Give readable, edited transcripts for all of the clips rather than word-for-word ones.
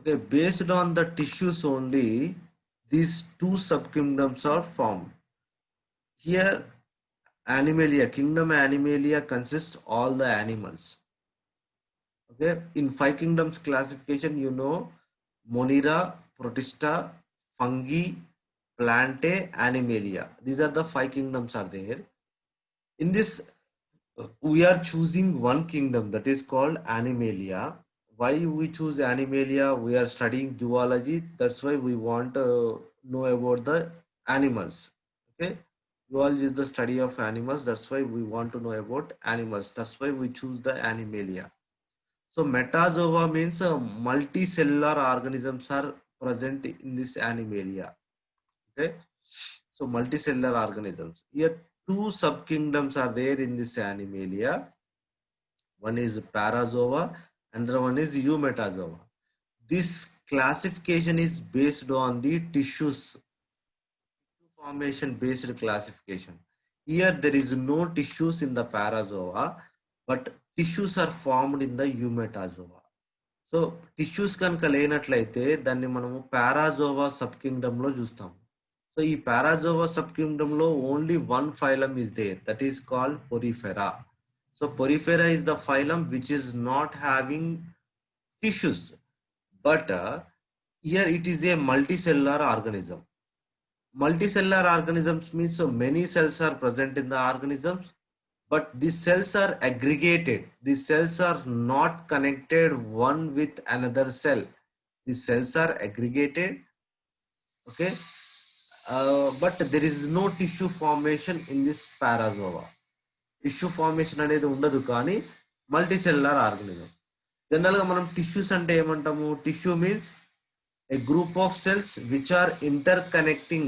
Okay, based on the tissues only, these two subkingdoms are formed. Here, Animalia, kingdom Animalia consists all the animals. Okay, in five kingdoms classification, Monera, Protista, Fungi, Plantae, Animalia. These are the five kingdoms are there. In this, we are choosing one kingdom that is called Animalia. Why we choose Animalia? We are studying zoology. That's why we want to know about the animals. Okay, zoology is the study of animals. That's why we want to know about animals. That's why we choose the Animalia. So metazoa means multicellular organisms are present in this Animalia. Okay, so multicellular organisms. Here, two subkingdoms are there in this Animalia. One is Parazoa, another one is Eumetazoa. This classification is based on the tissues formation based classification. Here there is no tissues in the Parazoa, but tissues are formed in the Eumetazoa. So tissues కనుక లేనట్లయితే దాన్ని మనము పారాజోవా sub kingdom లో చూస్తాం. So ఈ Parazoa sub kingdom లో only one phylum is there, that is called Porifera. So Porifera is the phylum which is not having tissues, but here it is a multicellular organism. Multicellular organisms means so many cells are present in the organisms, but these cells are aggregated. These cells are not connected one with another cell. These cells are aggregated, okay, but there is no tissue formation in this parazoa. Tissue formation అనేది ఉండదు కానీ multicellular organism. జనరల్గా మనం tissues అంటే ఏమంటాము? Tissue means a group of cells which are interconnecting,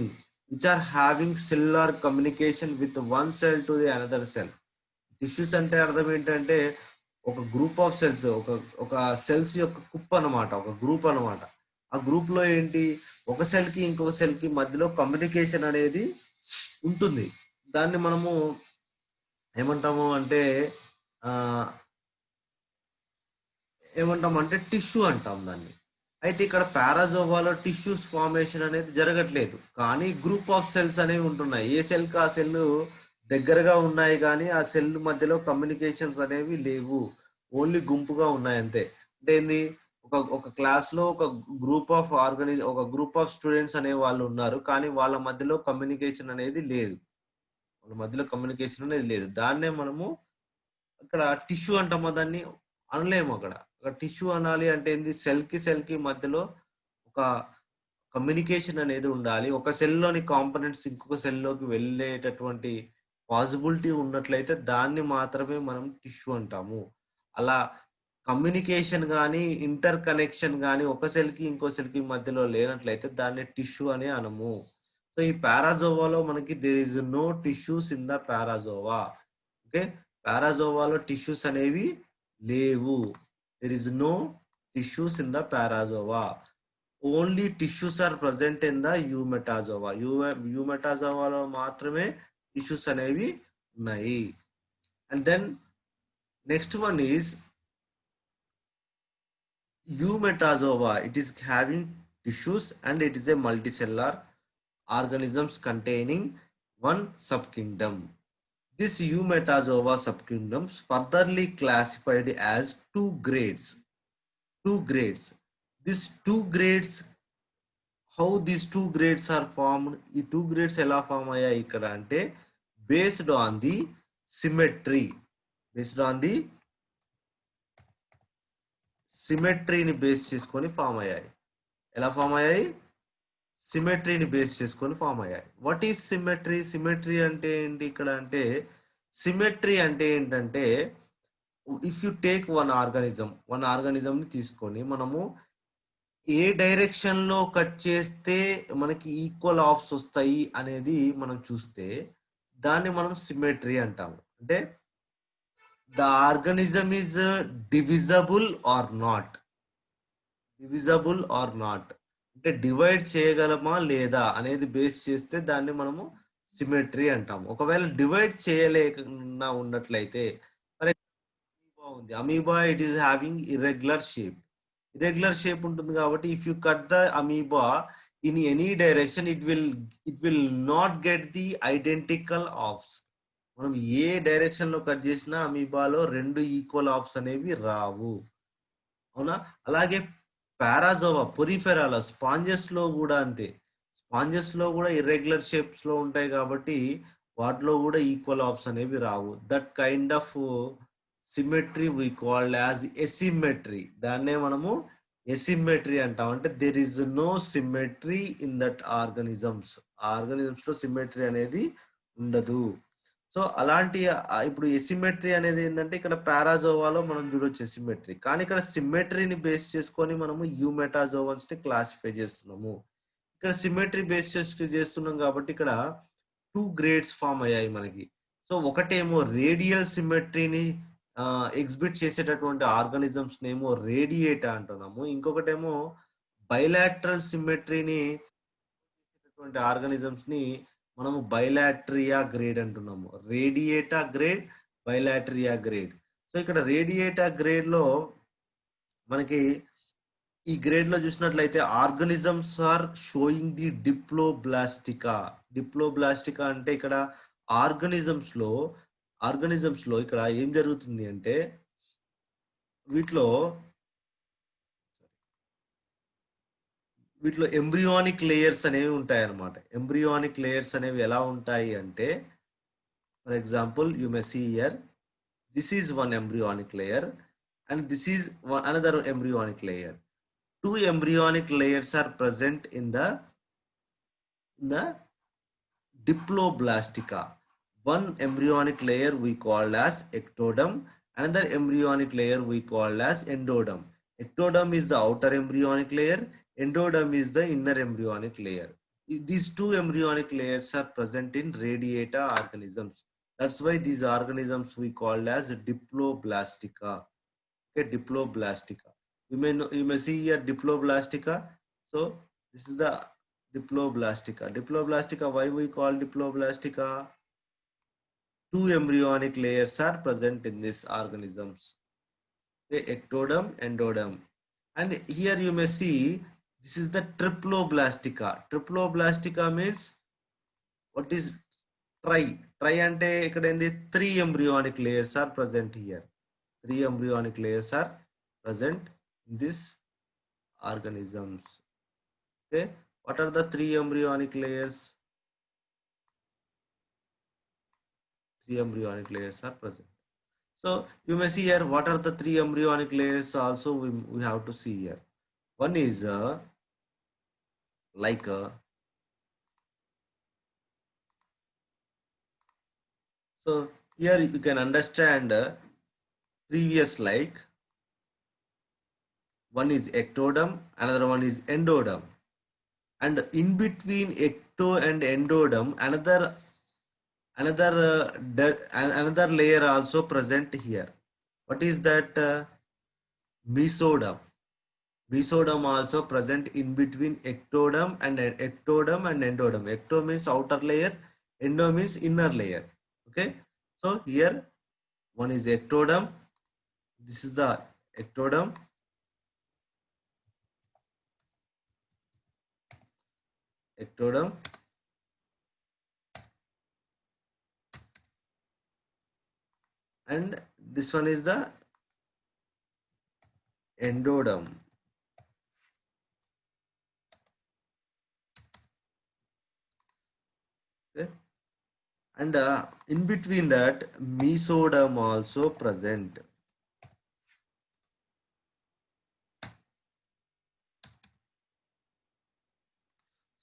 which are having cellular communication with one cell to the another cell. Tissues అంటే అర్థం ఏంటంటే ఒక గ్రూప్ ఆఫ్ సెల్స్, ఒక ఒక సెల్స్ యొక్క కుప్ప అనమాట, ఒక గ్రూప్ అనమాట. ఆ గ్రూప్ లో ఏంటి, ఒక సెల్ కి ఇంకొక సెల్ కి మధ్యలో కమ్యూనికేషన్ అనేది ఉంటుంది. దాన్ని మనము ఏమంటాము అంటే ఆ, ఏమంటామంటే టిష్యూ అంటాం దాన్ని. అయితే ఇక్కడ పారాజోవాలో టిష్యూస్ ఫార్మేషన్ అనేది జరగట్లేదు, కానీ గ్రూప్ ఆఫ్ సెల్స్ అనేవి ఉంటున్నాయి. ఏ సెల్ కి ఆ సెల్ దగ్గరగా ఉన్నాయి కానీ ఆ సెల్ మధ్యలో కమ్యూనికేషన్స్ అనేవి లేవు, ఓన్లీ గుంపుగా ఉన్నాయి అంతే. అంటే ఏంది, ఒక ఒక క్లాస్ లో ఒక గ్రూప్ ఆఫ్ స్టూడెంట్స్ అనే వాళ్ళు ఉన్నారు, కానీ వాళ్ళ మధ్యలో కమ్యూనికేషన్ అనేది లేదు. వాళ్ళ మధ్యలో కమ్యూనికేషన్ అనేది లేదు. దాన్నే మనము ఇక్కడ టిష్యూ అంటామా, దాన్ని అనలేము. అక్కడ టిష్యూ అనాలి అంటే ఏంది, సెల్ కి మధ్యలో ఒక కమ్యూనికేషన్ అనేది ఉండాలి. ఒక సెల్లోని కాంపోనెంట్స్ ఇంకొక సెల్లోకి వెళ్ళేటటువంటి పాసిబిలిటీ ఉన్నట్లయితే దాన్ని మాత్రమే మనం టిష్యూ అంటాము. అలా కమ్యూనికేషన్ కానీ ఇంటర్ కనెక్షన్ కానీ ఒక సెల్కి ఇంకో సెల్కి మధ్యలో లేనట్లయితే దాన్ని టిష్యూ అని అనము. సో ఈ పారాజోవాలో మనకి there is no tissues in the parazoa. Okay, పారాజోవాలో టిష్యూస్ అనేవి లేవు. There is no tissues in the parazoa. Only tissues are present in the eumetazoa. యూమెటాజోవాలో మాత్రమే టిష్యూస్ అనేవి ఉన్నాయి. And then next one is Eumetazoa. It is having tissues and it is a multicellular organisms containing one subkingdom. This Eumetazoa subkingdoms furtherly classified as two grades. Two grades. These two grades, how these two grades are formed? ఈ two grades ఎలా form అయ్యాయి ఇక్కడ అంటే based on the symmetry. Based on the సిమెట్రీని base చేసుకొని form అయ్యాయి. ఎలా form అయ్యాయి? సిమెట్రీని బేస్ చేసుకొని ఫామ్ అయ్యాయి. What is symmetry? సిమెట్రీ అంటే ఏంటి ఇక్కడ అంటే, సిమెట్రీ అంటే ఏంటంటే if you take one organism ని తీసుకొని మనము ఏ డైరెక్షన్ లో కట్ చేస్తే మనకి ఈక్వల్ ఆఫ్స్ వస్తాయి అనేది మనం చూస్తే దాన్ని మనం సిమెట్రీ అంటాము. అంటే the organism is divisible or not. Divisible or not అంటే డివైడ్ చేయగలమా లేదా అనేది బేస్ చేస్తే దాన్ని మనము సిమెట్రీ అంటాము. ఒకవేళ డివైడ్ చేయలేకుండా ఉన్నట్లయితే, ఫర్ ఎగ్జాంపుల్ అమీబా ఉంది. Amoeba it is having irregular shape. Irregular shape ఉంటుంది కాబట్టి if you cut the amoeba in any direction it will not get the identical offs. మనం ఏ డైరెక్షన్ లో కట్ చేసినా అమీబాలో 2 ఈక్వల్ ఆఫ్స్ అనేవి రావు. అవునా? అలాగే పారాజోవా, పొరిఫెరాల, స్పాంజెస్ లో కూడా అంతే. స్పాంజెస్ లో కూడా ఇర్రెగ్యులర్ షేప్స్ లో ఉంటాయి కాబట్టి వాటిలో కూడా ఈక్వల్ ఆఫ్స్ అనేవి రావు. That kind of symmetry we called as asymmetry. దాన్నే మనము ఎసిమెట్రీ అంటాం. అంటే there is no symmetry in that organisms. Organisms లో సిమెట్రీ అనేది ఉండదు. సో అలాంటి ఇప్పుడు ఎసిమెట్రీ అనేది ఏంటంటే ఇక్కడ పారాజోవాలో మనం చూడొచ్చు ఎసిమెట్రీ. కానీ ఇక్కడ సిమెట్రీని బేస్ చేసుకొని మనము యూమెటాజోవన్స్ ని క్లాసిఫై చేస్తున్నాము. ఇక్కడ సిమెట్రీ బేస్ చేస్తున్నాం కాబట్టి ఇక్కడ 2 గ్రేడ్స్ ఫామ్ అయ్యాయి మనకి. సో ఒకటేమో రేడియల్ సిమెట్రీని ఎగ్జిబిట్ చేసేటటువంటి ఆర్గానిజమ్స్ నేమో రేడియేటా అంటున్నాము. ఇంకొకటేమో బైలాటరల్ సిమెట్రీని ఆర్గానిజమ్స్ ని మనము బైలాట్రియా గ్రేడ్ అంటున్నాము. Radiata grade, bilateria grade. So ఇక్కడ రేడియేటా గ్రేడ్ లో మనకి ఈ గ్రేడ్ లో చూసినట్లయితే organisms are showing the diploblastica. Diploblastica అంటే ఇక్కడ ఆర్గానిజమ్స్ లో ఇక్కడ ఏం జరుగుతుంది అంటే వీటిలో ఎంబ్రియానిక్ లేయర్స్ అనేవి ఉంటాయి అన్నమాట. ఎంబ్రియానిక్ లేయర్స్ అనేవి ఎలా ఉంటాయి అంటే, for example you may see here, this is one embryonic layer and this is another embryonic layer. Two embryonic layers are present in the diploblastica. One embryonic layer we call as ectoderm, another embryonic layer we call as endoderm. Ectoderm is the outer embryonic layer, endoderm is the inner embryonic layer. These two embryonic layers are present in radiata organisms. That's why these organisms we call as diploblastica. Okay, diploblastica. You may see here diploblastica. So this is the diploblastica. Diploblastica, why we call diploblastica? Two embryonic layers are present in these organisms. Okay, ectoderm, endoderm. And here you may see this is the triploblastica. Triploblastica means what is tri? Tri ante ikkada endi 3 embryonic layers are present here. 3 embryonic layers are present in this organisms. Okay, what are the 3 embryonic layers? 3 embryonic layers are present. So you may see here what are the 3 embryonic layers also we have to see here. One is like so here you can understand previous like one is ectoderm, another one is endoderm, and in between ecto and endoderm another layer also present here. What is that? Mesoderm. Mesoderm also present in between ectoderm and endoderm. Ecto means outer layer, endo means inner layer. Okay, so here one is ectoderm. This is the ectoderm. Ectoderm. And this one is the endoderm. Okay, and in between that mesoderm also present.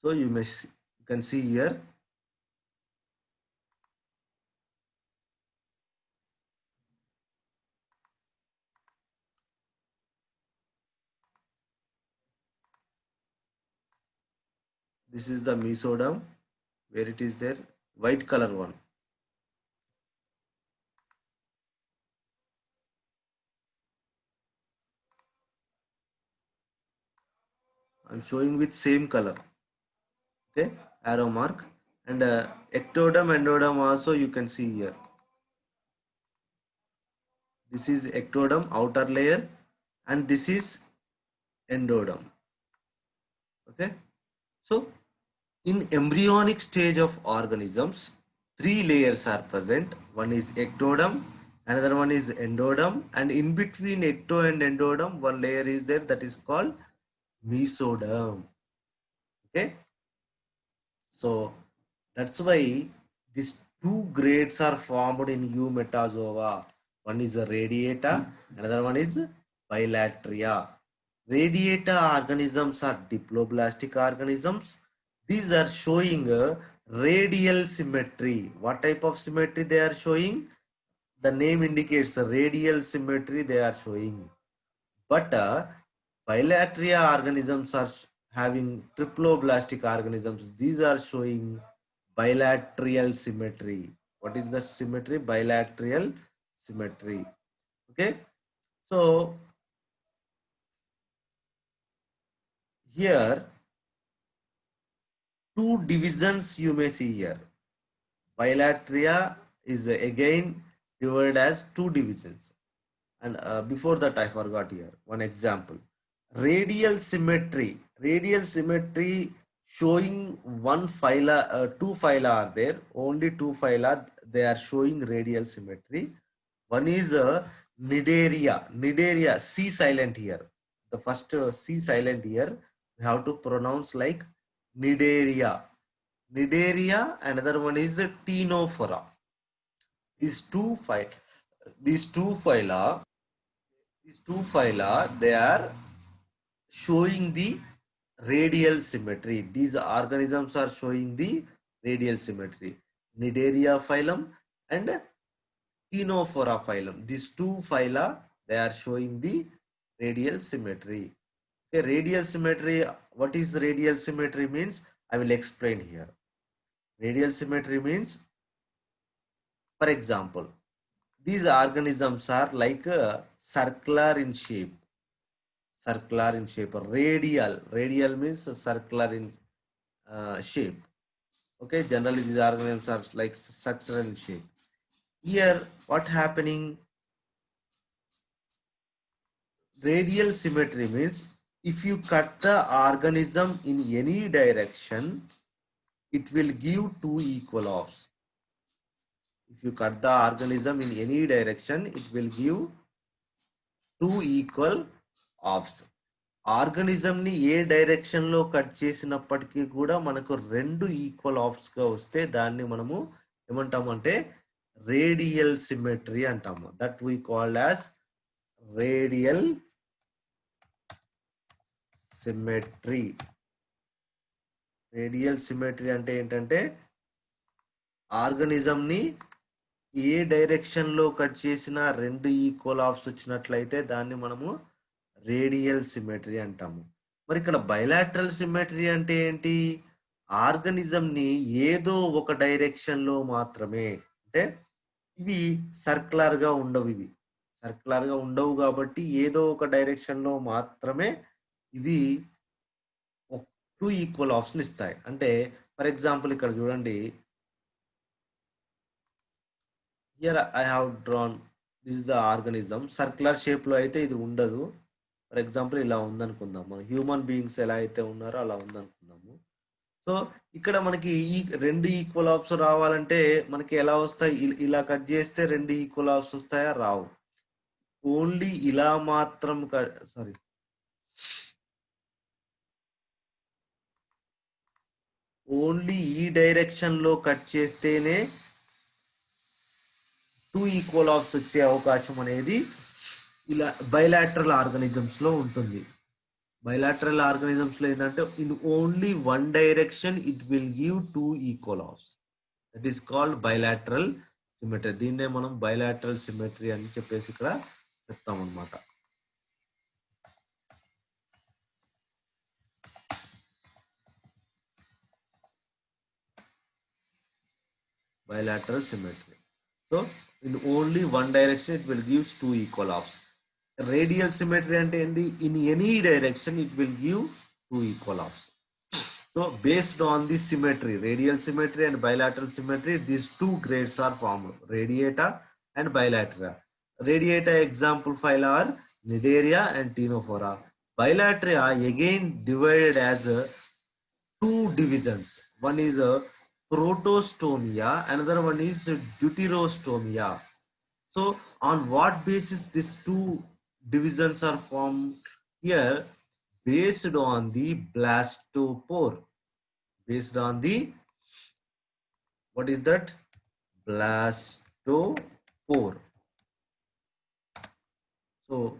So you can see here this is the mesoderm where it is there, white color one. I'm showing with same color. Okay, arrow mark. And ectoderm, endoderm also you can see here. This is ectoderm outer layer and this is endodome. Okay, so in embryonic stage of organisms, three layers are present. One is ectoderm, another one is endoderm, and in between ecto and endoderm, one layer is there that is called mesoderm. Okay, so that's why these two grades are formed in Eumetazoa. One is a radiata, another one is bilateria. Radiata organisms are diploblastic organisms. These are showing a radial symmetry. What type of symmetry they are showing? The name indicates a radial symmetry they are showing. But bilateria organisms are having triploblastic organisms. These are showing bilateral symmetry. What is the symmetry? Bilateral symmetry. Okay. So here two divisions you may see here. Bilateria is again divided as two divisions. And before that, I forgot here one example. Radial symmetry. Radial symmetry showing one phyla, two phyla are there. Only two phyla, they are showing radial symmetry. One is Nidaria. Nidaria, C silent here. The first C silent here, we have to pronounce like Nidaria. Nidaria, another one is Ctenophora. These two phyla, these two phyla these two phyla, they are showing the radial symmetry. These organisms are showing the radial symmetry. Nidaria phylum and Ctenophora phylum. These two phyla, they are showing the radial symmetry. Okay, radial symmetry, what is radial symmetry means? I will explain here. Radial symmetry means, for example, these organisms are like circular in shape. Circular in shape. Radial means circular in shape. Okay, generally these organisms are like structural in shape. Here what happening, radial symmetry means if you cut the organism in any direction, it will give two equal halves. If you cut the organism in any direction, it will give two equal halves. Organism ని ఏ direction లో cut చేసినప్పటికీ కూడా మనకు రెండు equal హాఫ్స్ గా వస్తే దాన్ని మనము ఏమంటామంటే రేడియల్ సిమెట్రీ అంటాము. That we called as radial symmetry. Radial symmetry అంటే ఏంటంటే ఆర్గనిజం ని ఏ డైరెక్షన్ లో కట్ చేసినా రెండు ఈక్వల్ హాఫ్స్ వచ్చినట్లయితే దాన్ని మనము రేడియల్ సిమెట్రీ అంటాము. మరి ఇక్కడ బైలాటరల్ సిమెట్రీ అంటే ఏంటి? ఆర్గనిజం ని ఏదో ఒక డైరెక్షన్ లో మాత్రమే, అంటే ఇవి సర్క్యులర్ గా ఉండవు, ఇవి సర్క్యులర్ గా ఉండవు కాబట్టి ఏదో ఒక డైరెక్షన్ లో మాత్రమే ఇవి టూ ఈక్వల్ హాఫ్స్ ఇస్తాయి. అంటే ఫర్ ఎగ్జాంపుల్ ఇక్కడ చూడండి, here I have drawn this is the organism. Circular shape లో అయితే ఇది ఉండదు. ఫర్ ఎగ్జాంపుల్ ఇలా ఉందనుకుందాం, మన హ్యూమన్ బీయింగ్స్ ఎలా అయితే ఉన్నారో అలా ఉందనుకుందాము. సో ఇక్కడ మనకి ఈ రెండు ఈక్వల్ హాఫ్స్ రావాలంటే మనకి ఎలా వస్తాయి? ఇలా కట్ చేస్తే రెండు ఈక్వల్ హాఫ్స్ వస్తాయా? రావు. ఓన్లీ ఇలా మాత్రం ఓన్లీ ఈ డైరెక్షన్ లో కట్ చేస్తేనే టూ ఈక్వల్ హాఫ్స్ వచ్చే అవకాశం అనేది ఇలా బైలాటరల్ ఆర్గానిజమ్స్ లో ఉంటుంది. బైలాటరల్ ఆర్గానిజమ్స్ లో ఏంటంటే in only one direction it will give two equal halves. That is called bilateral symmetry. దీన్నే మనం బైలాటరల్ సిమెట్రీ అని చెప్పేసి ఇక్కడ చెప్తాం అనమాట. Bilateral symmetry. So in only one direction it will give two equal halves. Radial symmetry and in any direction it will give two equal halves. So based on this symmetry, radial symmetry and bilateral symmetry, these two grades are formed, radiata and bilateral. Radiata example phyla are Nidaria and Ctenophora. Bilateria again divided as two divisions. One is protostomia, another one is deuterostomia. So on what basis these two divisions are formed? Here, based on the blastopore. Based on the, what is that? Blastopore. So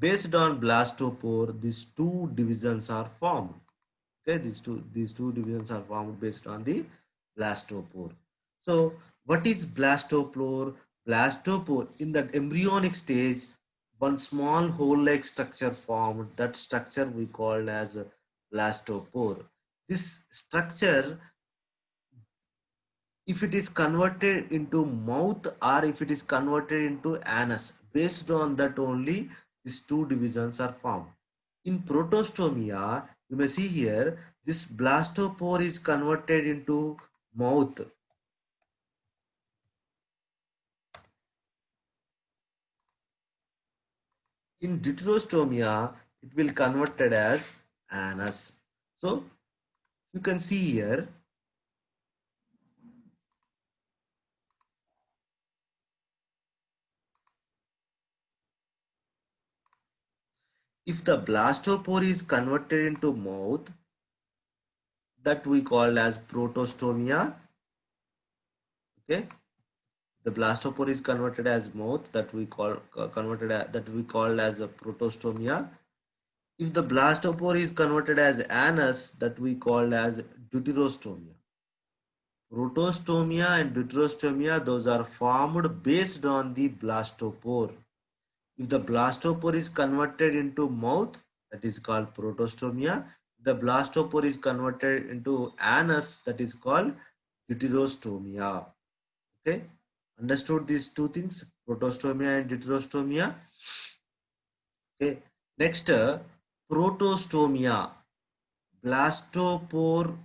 based on blastopore, these two divisions are formed. Okay, these two divisions are formed based on the blastopore. So what is blastopore? Blastopore, in the embryonic stage, one small hole-like structure formed. That structure we called as a blastopore. This structure, if it is converted into mouth or if it is converted into anus, based on that only these two divisions are formed. In protostomia, you may see here, this blastopore is converted into mouth. In deuterostomia, it will converted as anus. So you can see here, if the blastopore is converted into mouth, that we call as protostomia. Okay, the blastopore is converted as mouth, that we call that we call as a protostomia. If the blastopore is converted as anus, that we call as deuterostomia. Protostomia and deuterostomia, those are formed based on the blastopore. If the blastopore is converted into mouth, that is called protostomia. The blastopore is converted into anus, that is called deuterostomia. Okay, understood these two things, protostomia and deuterostomia. Okay, next, protostomia. Blastopore,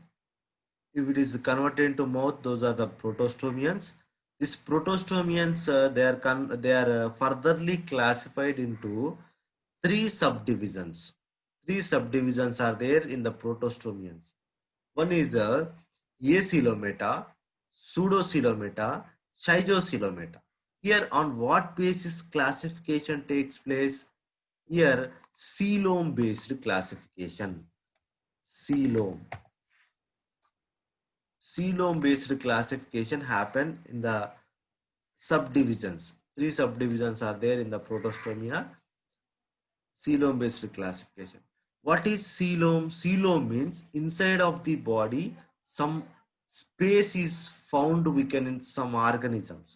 if it is converted into mouth, those are the protostomians. These protostomians, they are furtherly classified into three subdivisions. Three subdivisions are there in the protostomians. One is acoelomata, pseudocoelomata, schizocoelomata. Here, on what basis classification takes place? Here, coelom based classification. Coelom. Coelom based classification happen in the subdivisions. Three subdivisions are there in the protostomia. Coelom based classification. What is coelom? Coelom means inside of the body some space is found within some organisms.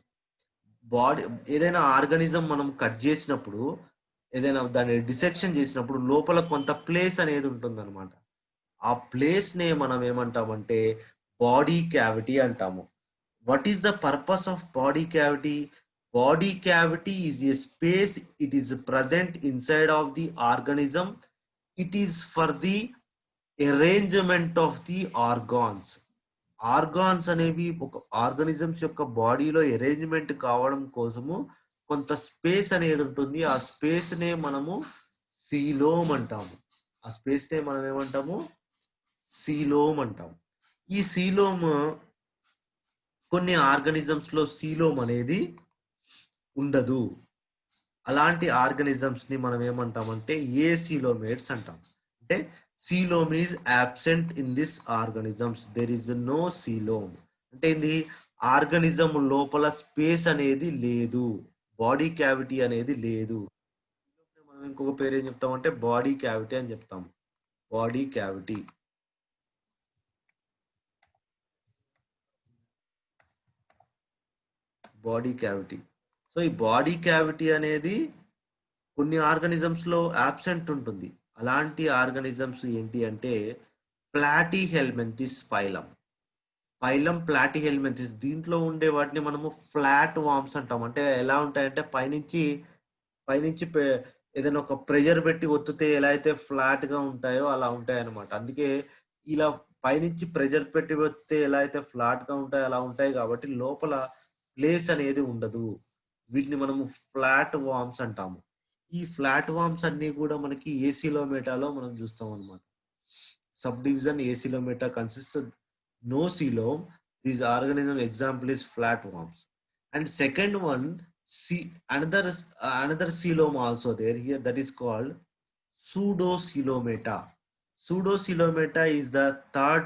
Body ఏదైనా organism మనం cut చేసినప్పుడు, ఏదైనా దాన్ని dissection చేసినప్పుడు లోపల కొంత place అనేది ఉంటుంది అనమాట. ఆ ప్లేస్ నే మనం ఏమంటామంటే బాడీ క్యావిటీ అంటాము. What is the purpose of body cavity? Body cavity is a space, it is present inside of the organism. It is for the arrangement of the organs. Organs అనేవి ఒక organisms యొక్క బాడీలో arrangement కావడం కోసము కొంత space అనేది ఉంటుంది. ఆ స్పేస్ నే మనము సీలోమ్ అంటాము. ఆ స్పేస్ నే మనం ఏమంటాము? సీలోమ్ అంటాము. ఈ సీలోమ్, కొన్ని ఆర్గానిజమ్స్ లో సీలోమ్ అనేది ఉండదు. అలాంటి ఆర్గానిజమ్స్ ని మనం ఏమంటామంటే ఏసీలోమేట్స్ అంటాం. అంటే coelom is absent in this organisms, there is no coelom. అంటే ఇది ఆర్గానిజం లోపల స్పేస్ అనేది లేదు, బాడీ క్యావిటీ అనేది లేదు. మనం ఇంకొక పేరు ఏం చెప్తామంటే బాడీ క్యావిటీ అని చెప్తాం. Body cavity. Body cavity. So ఈ బాడీ క్యావిటీ అనేది కొన్ని ఆర్గానిజమ్స్ లో అబ్సెంట్ ఉంటుంది. అలాంటి ఆర్గానిజమ్స్ ఏంటి అంటే ప్లాటిహెల్మింథిస్ ఫైలం. ఫైలం ప్లాటిహెల్మింథిస్. దీంట్లో ఉండే వాటిని మనము ఫ్లాట్ వామ్స్ అంటాం. అంటే ఎలా ఉంటాయంటే పైనుంచి పైనుంచి ఏదైనా ఒక ప్రెషర్ పెట్టి ఒత్తితే ఎలా అయితే ఫ్లాట్ గా ఉంటాయో అలా ఉంటాయి అనమాట. అందుకే ఇలా పైనుంచి ప్రెషర్ పెట్టి ఒత్తితే ఎలా అయితే ఫ్లాట్ గా ఉంటాయో అలా ఉంటాయి. కాబట్టి లోపల ప్లేస్ అనేది ఉండదు. వీటిని మనము ఫ్లాట్ వామ్స్ అంటాము. ఈ ఫ్లాట్ వామ్స్ అన్నీ కూడా మనకి ఏసిలోమేటాలో మనం చూస్తాం అనమాట. Subdivision acoelomata consist no coelom. This organism example is flatworms. And second one, see another coelom also there here, that is called pseudocoelomata. Pseudocoelomata is the third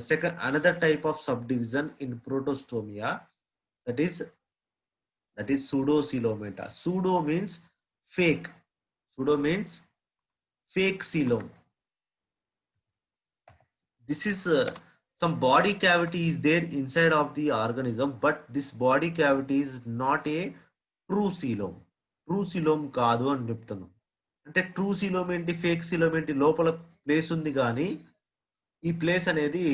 second another type of subdivision in protostomia, that is pseudocoelomata. Pseudo means fake. Pseudo means fake coelom. This is some body cavity is there inside of the organism, but this body cavity is not a true coelom. True coelom కాదు అని చెప్తున్నాం. అంటే true coelom ఏంటి, fake coelom ఏంటి? లోపల place ఉంది కానీ ఈ ప్లేస్ అనేది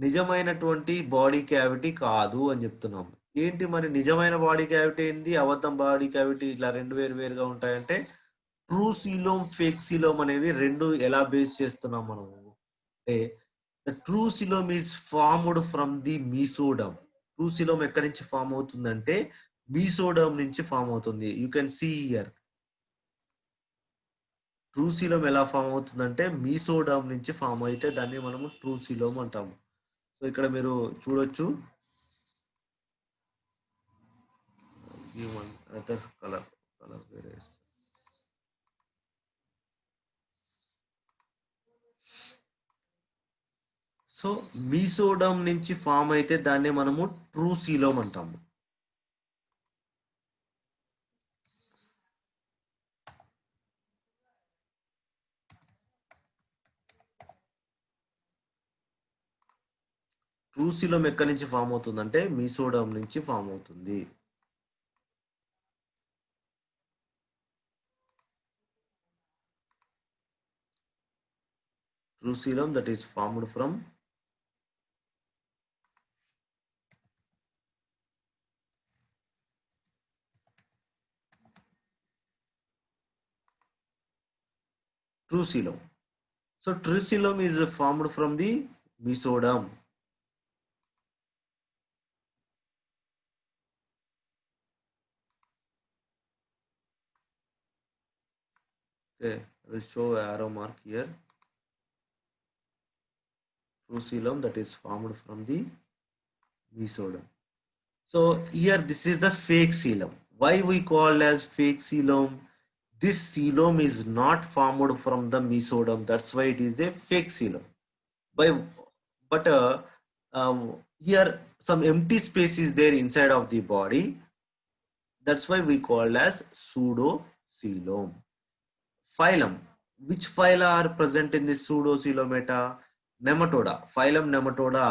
నిజమైనటువంటి బాడీ క్యావిటీ కాదు అని చెప్తున్నాం. ఏంటి మరి నిజమైన బాడీ క్యావిటీ ఏంటి, అబద్ధం బాడీ క్యావిటీ, ఇట్లా రెండు వేరు వేరుగా ఉంటాయంటే ట్రూ సీలోమ్ ఫేక్ సీలోమ్ అనేవి రెండు ఎలా బేస్ చేస్తున్నాం మనము అంటే the true coelom is formed from the mesoderm. True coelom ఎక్కడి నుంచి ఫామ్ అవుతుందంటే మీసోడర్మ్ నుంచి ఫామ్ అవుతుంది. You can see here. True coelom ఎలా ఫామ్ అవుతుందంటే మీసోడర్మ్ నుంచి ఫామ్ అయితే దాన్ని మనము ట్రూ coelom అంటాము. సో ఇక్కడ మీరు చూడొచ్చు. కలర్ వేరే. సో మీసోడర్మ్ నుంచి ఫామ్ అయితే దాన్ని మనము ట్రూ coelom అంటాము. ట్రూ coelom ఎక్కడి నుంచి ఫామ్ అవుతుందంటే మీసోడర్మ్ నుంచి ఫామ్ అవుతుంది. True coelom that is formed from true coelom. So true coelom is formed from the mesoderm. Okay, I will show arrow mark here. True coelom that is formed from the mesoderm. So here this is the fake coelom. Why we call as fake coelom? This coelom is not formed from the mesoderm. That's why it is a fake coelom. By but here some empty space is there inside of the body. That's why we call as pseudocoelom. Phylum. Which phyla are present in this pseudocoelomata? Nematoda. Phylum Nematoda.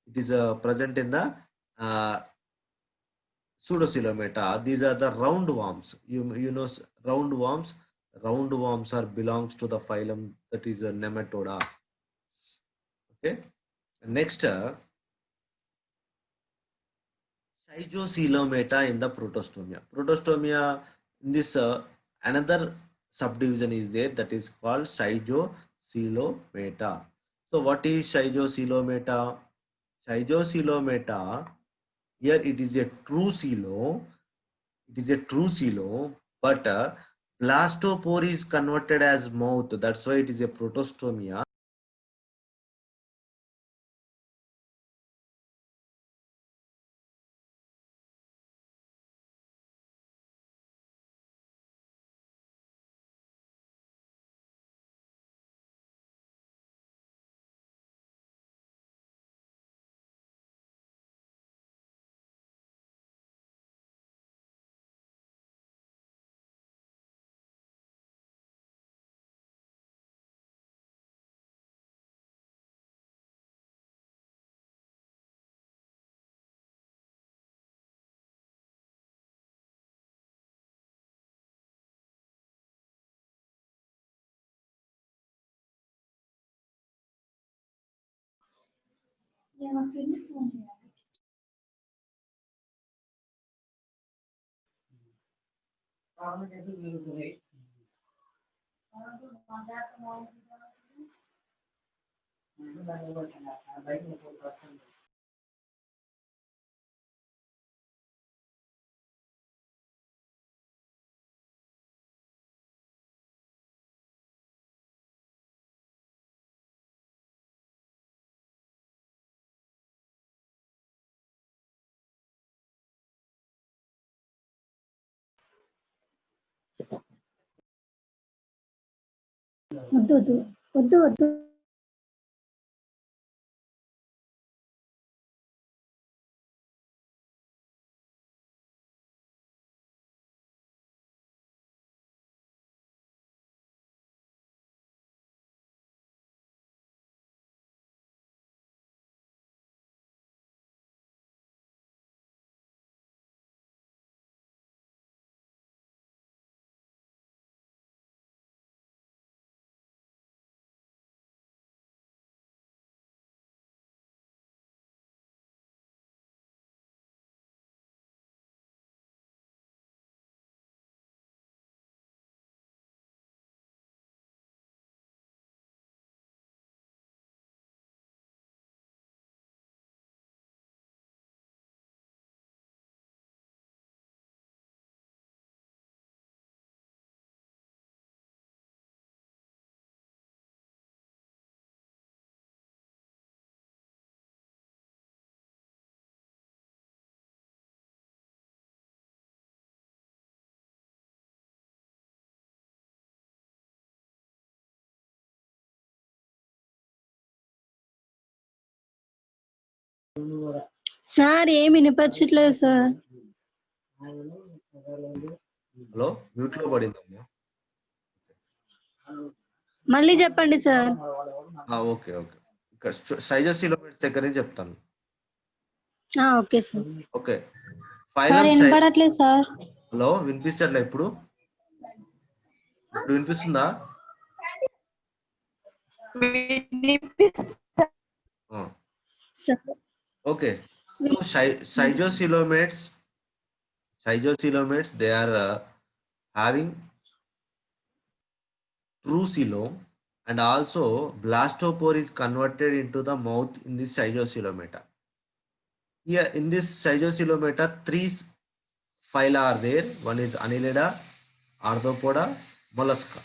It is present in the pseudocoelomata. These are the roundworms. You know roundworms. Roundworms are belongs to the phylum that is a Nematoda. Okay. Next, Schizocoelomata in the protostomia. Protostomia, in this another subdivision is there, that is called Schizocoelomata. So what is Schizocoelomata? Schizocoelomata, here it is a true coelom. It is a true coelom, but blastopore is converted as mouth. That's why it is a protostomia. Yeah, my friend is on here. వద్దు వద్దు వద్దు వద్దు. Sir ఏమి వినిపించట్లేదు sir. Hello, mute లో పడిందమ్మా. మళ్ళీ చెప్పండి sir. Okay okay, ఇక్కడ సైజోసిలోమేట్స్ దగ్గర నుంచి చెప్తాను. Okay sir. Okay, sir phylum వినపడట్లేదు సార్. హలో, వినిపించట్లే ఇప్పుడు? ఇప్పుడు వినిపిస్తుందా? Okay, so cyjosilomates they are having true coelom, and also blastopore is converted into the mouth in this cyjosilomata. Here in this cyjosilomata, three phyla are there. One is Annelida, Arthropoda, Mollusca.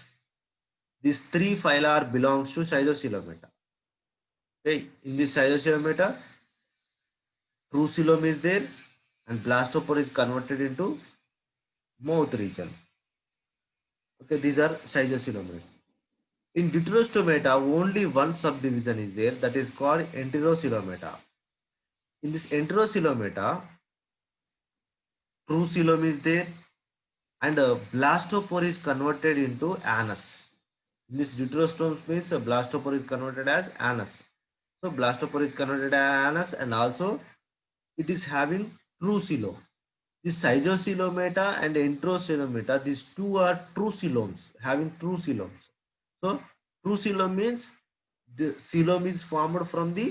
These three phyla belongs to cyjosilomata. Okay, in this cyjosilomata, true coelom is there, and blastopore is converted into mouth region. Okay, these are cyjosilomates. In Deuterostomata, only one subdivision is there, that is called enterocoelomata. In this enterocoelomata, true coelom is there, and blastopore is converted into anus. In this deuterostomes means blastopore is converted as anus. So blastopore is converted as anus, and also it is having true coelom. This cyjosielomata and enterocoelomata, these two are true coeloms, having true coeloms. So true coelom means the coelom is formed from the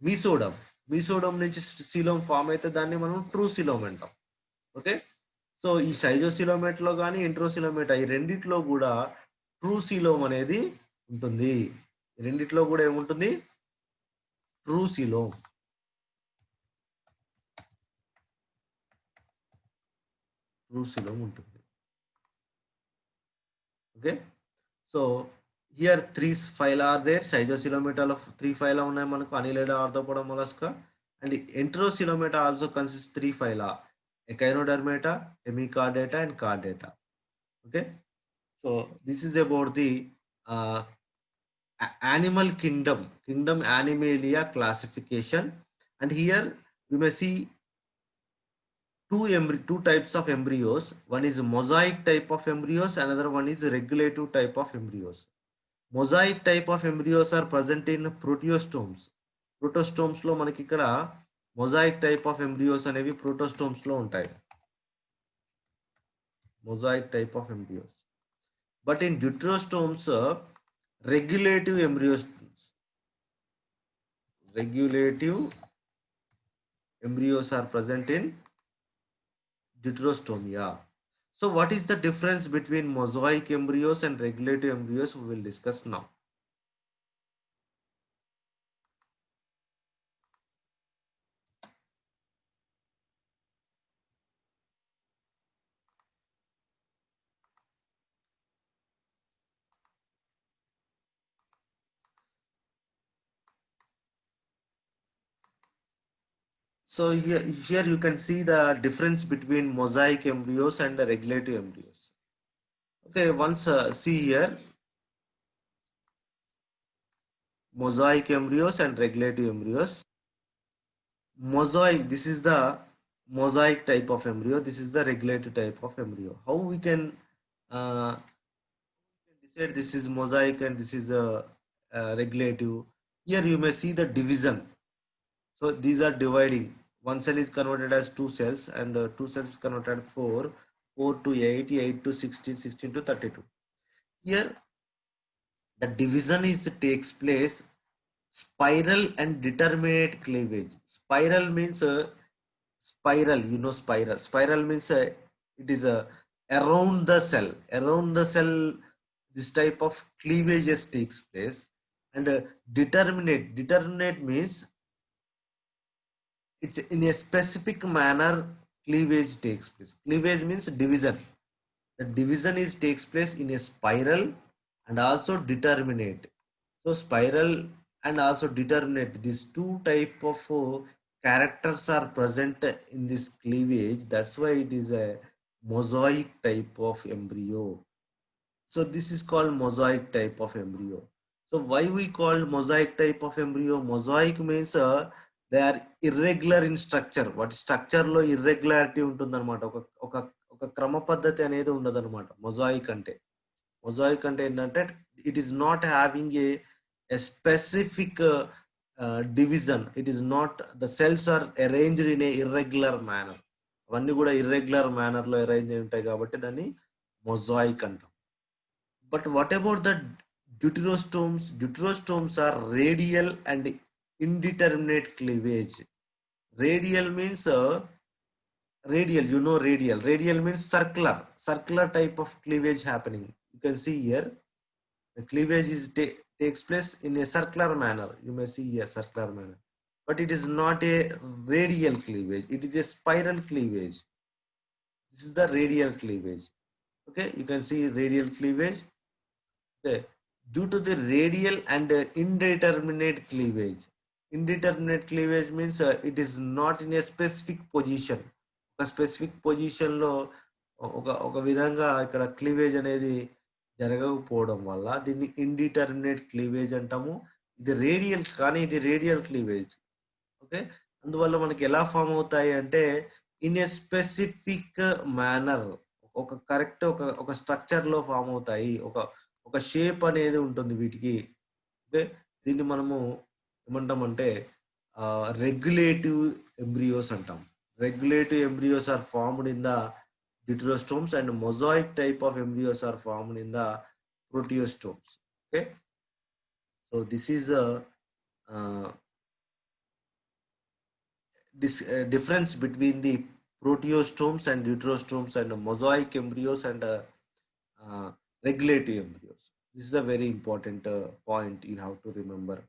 mesoderm. Mesoderm నుంచి coelom form అయితే దాన్ని మనం true coelom అంటాం. Okay, so ఈ సైజోసిలోమేట్ లో కానీ ఎంట్రోసిలోమేటా ఈ రెండిట్లో కూడా ట్రూ coelom అనేది ఉంటుంది. ఈ రెండిట్లో కూడా ఏముంటుంది? True coelom. ట్రూ coelom ఉంటుంది. Okay, so here three phyla are there. Cyjosielomata లో three phyla ఉన్నాయి మనకు, Annelida, Arthropoda, Mollusca. And enterocoelomata also consists three phyla: Echinodermata, Hemichordata, and Chordata. Okay, so this is about the animal kingdom Animalia classification. And here you may see two types of embryos. One is mosaic type of embryos, another one is regulative type of embryos. Mosaic type of embryos are present in proteostomes. Protostomes లో మనకి ఇక్కడ mosaic type of embryos అనేవి protostomes లో ఉంటాయి. Mosaic type of embryos. But in deuterostomes, regulative embryos are present in deuterostome. Yeah. So what is the difference between mosaic embryos and regulative embryos? We will discuss now. So here you can see the difference between mosaic embryos and the regulative embryos. Okay, once see here, mosaic embryos and regulative embryos. Mosaic, this is the mosaic type of embryo. This is the regulative type of embryo. How we can uh, decide this is mosaic and this is a regulative? Here you may see the division. So these are dividing. One cell is converted as two cells, and two cells is converted 4, 4 to 8, 8 to 16, 16 to 32. Here the division is takes place spiral and determinate cleavage. Spiral means spiral, you know, spiral means it is around the cell. Around the cell, this type of cleavages takes place. And determinate means it's in a specific manner cleavage takes place. Cleavage means division. The division is takes place in a spiral and also determinate. So spiral and also determinate, these two type of characters are present in this cleavage. That's why it is a mosaic type of embryo. So this is called mosaic type of embryo. So why we call mosaic type of embryo? Mosaic means they are irregular in structure. What structure లో irregularity ఉంటుందన్నమాట. ఒక ఒక క్రమ పద్ధతి అనేది ఉండదన్నమాట mosaic అంటే. Mosaic అంటే ఏంటంటే it is not having a specific division. It is not, the cells are arranged in a irregular manner. అవన్నీ కూడా ఇర్రెగ్యులర్ మేనర్ లో అరేంజ్ అయి ఉంటాయి కాబట్టి దాన్ని మొజాయిక్ అంటాం. But what about the deuterostomes? Deuterostomes are radial and indeterminate cleavage. Radial means radial, you know, radial. Radial means circular, circular type of cleavage happening. You can see here the cleavage is takes place in a circular manner. You may see here circular manner, but it is not a radial cleavage. It is a spiral cleavage. This is the radial cleavage. Okay, you can see radial cleavage. Okay. Due to the radial and indeterminate cleavage. Indeterminate cleavage means it is not in a specific position. ఒక specific పొజిషన్లో ఒక విధంగా ఇక్కడ cleavage అనేది జరగకపోవడం వల్ల దీన్ని indeterminate cleavage అంటాము. ఇది రేడియల్, కానీ ఇది రేడియల్ క్లీవేజ్. ఓకే, అందువల్ల మనకి ఎలా ఫామ్ అవుతాయి అంటే ఇన్ ఏ స్పెసిఫిక్ మేనర్, ఒక కరెక్ట్ ఒక స్ట్రక్చర్ లో ఫామ్ అవుతాయి. ఒక షేప్ అనేది ఉంటుంది వీటికి. ఓకే, దీన్ని మనము ఏమంటామంటే రెగ్యులేటివ్ ఎంబ్రియోస్ అంటాం. Regulative embryos are formed in the deuterostomes and mosaic type of embryos are formed in the proteostomes. Okay, so this is a difference between the proteostomes and deuterostomes and mosaic embryos and regulative embryos. This is a very important point you have to remember: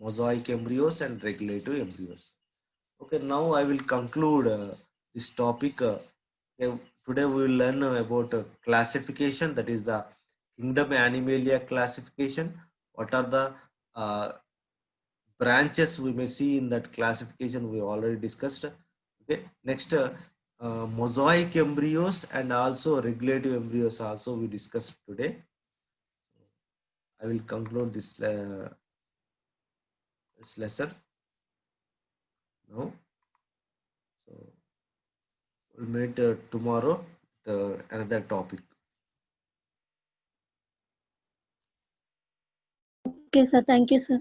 mosaic embryos and regulative embryos. Okay, now I will conclude this topic. Today we will learn about classification, that is the kingdom Animalia classification. What are the branches we may see in that classification we already discussed. Okay, next mosaic embryos and also regulative embryos also we discussed today. I will conclude this lesson now. So we'll meet tomorrow with another topic. Okay, sir. Thank you, sir.